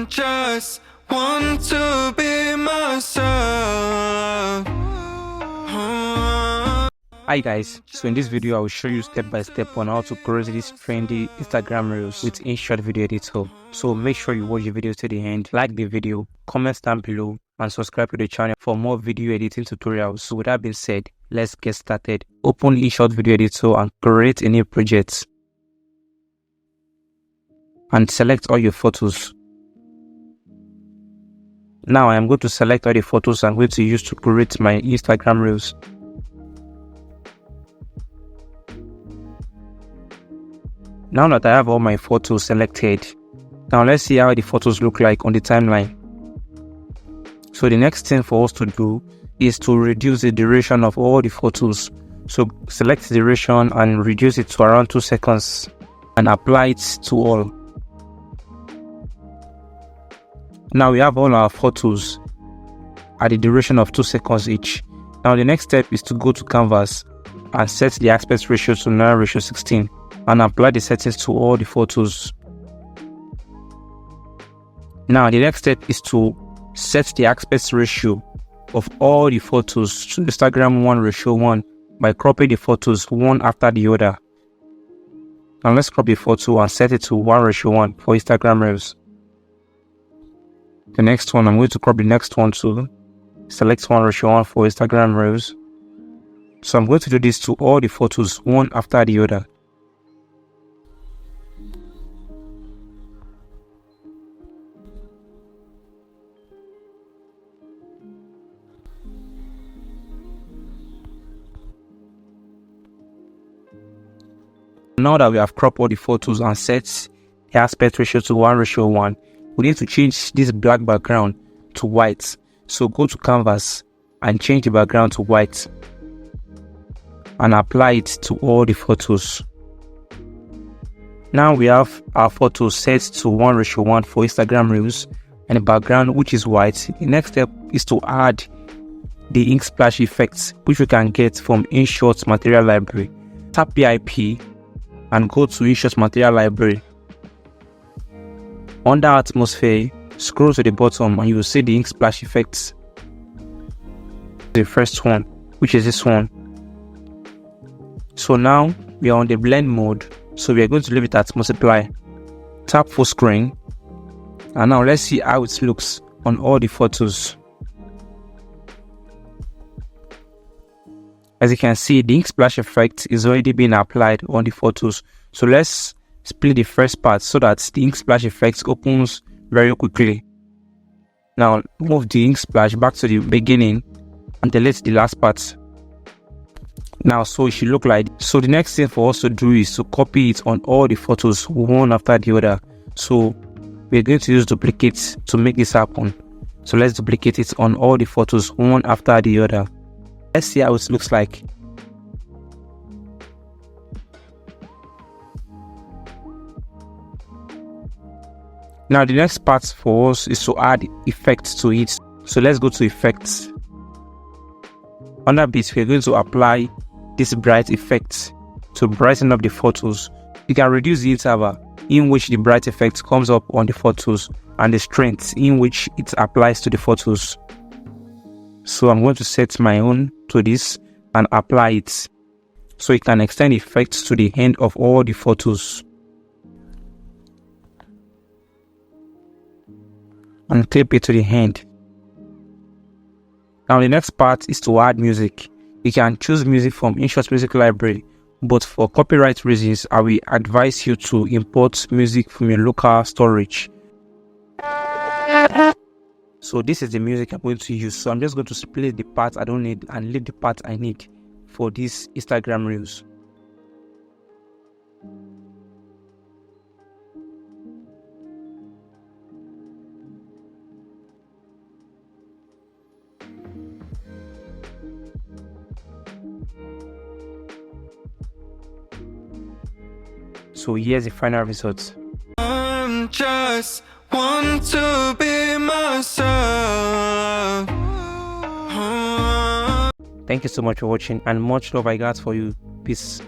Just want to be myself. Hi guys, so in this video I will show you step by step on how to create this trendy Instagram reels with InShot video editor. So make sure you watch the video to the end, like the video, comment down below and subscribe to the channel for more video editing tutorials. So with that being said, let's get started. Open InShot video editor and create a new project and select all your photos. Now I am going to select all the photos I'm going to use to create my Instagram reels. Now that I have all my photos selected, now let's see how the photos look like on the timeline. So the next thing for us to do is to reduce the duration of all the photos. So select the duration and reduce it to around 2 seconds and apply it to all. Now we have all our photos at the duration of 2 seconds each. Now the next step is to go to canvas and set the aspect ratio to 9:16 and apply the settings to all the photos. Now the next step is to set the aspect ratio of all the photos to Instagram 1:1 by cropping the photos one after the other. Now let's crop the photo and set it to 1:1 for Instagram reels. The next one, I'm going to crop the next one to select 1:1 for Instagram reels. So I'm going to do this to all the photos one after the other. Now that we have cropped all the photos and set the aspect ratio to 1:1, we need to change this black background to white. So go to canvas and change the background to white and apply it to all the photos. Now we have our photos set to 1:1 for Instagram reels and the background which is white. The next step is to add the ink splash effects which we can get from InShot material library. Tap PIP and go to InShot material library. Under atmosphere, scroll to the bottom and you will see the ink splash effects. The first one, which is this one. So now we are on the blend mode, so we are going to leave it at multiply. Tap full screen and now let's see how it looks on all the photos. As you can see, the ink splash effect is already being applied on the photos. So let's split the first part so that the ink splash effect opens very quickly. Now move the ink splash back to the beginning and delete the last part. Now so it should look like. So the next thing for us to do is to copy it on all the photos one after the other. So we're going to use duplicates to make this happen. So let's duplicate it on all the photos one after the other. Let's see how it looks like. Now the next part for us is to add effects to it. So let's go to effects. Under bit, we're going to apply this bright effect to brighten up the photos. You can reduce the interval in which the bright effect comes up on the photos and the strength in which it applies to the photos. So I'm going to set my own to this and apply it so it can extend effects to the end of all the photos. And clip it to the end. Now the next part is to add music. You can choose music from InShot music library, but for copyright reasons I will advise you to import music from your local storage. So this is the music I'm going to use. So I'm just going to split the parts I don't need and leave the part I need for these Instagram reels. So here's the final result. Just want to be myself. Thank you so much for watching and much love I got for you. Peace.